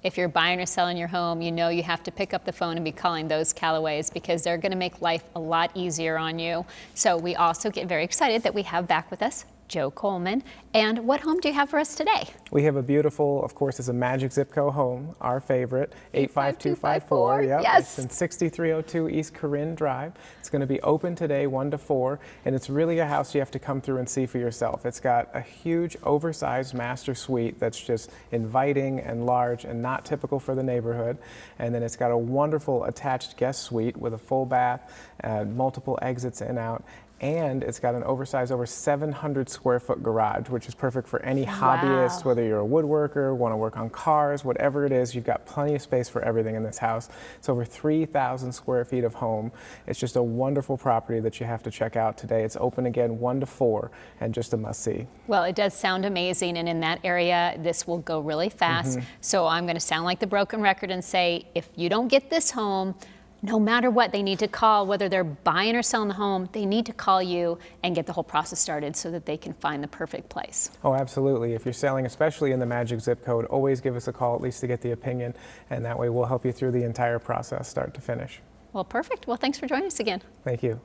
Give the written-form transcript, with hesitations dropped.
if you're buying or selling your home, you know you have to pick up the phone and be calling those Callaways because they're going to make life a lot easier on you. So we also get very excited that we have back with us Joe Coleman. And what home do you have for us today? We have a beautiful, of course, it's a Magic Zip Code home, our favorite, 85254. Yep. Yes. It's in 6302 East Corrine Drive. It's going to be open today 1 to 4, and it's really a house you have to come through and see for yourself. It's got a huge oversized master suite that's just inviting and large and not typical for the neighborhood. And then it's got a wonderful attached guest suite with a full bath, multiple exits in and out. And it's got an oversized, over 700 square foot garage, which is perfect for any hobbyist, whether you're a woodworker, want to work on cars, whatever it is. You've got plenty of space for everything in this house. It's over 3,000 square feet of home. It's just a wonderful property that you have to check out today. It's open again 1 to 4 and just a must-see. Well, it does sound amazing, and in that area, this will go really fast. So I'm going to sound like the broken record and say, if you don't get this home, no matter what, they need to call, whether they're buying or selling the home, they need to call you and get the whole process started so that they can find the perfect place. Oh, absolutely. If you're selling, especially in the Magic Zip Code, always give us a call, at least to get the opinion, and that way we'll help you through the entire process, start to finish. Well, perfect. Well, thanks for joining us again. Thank you.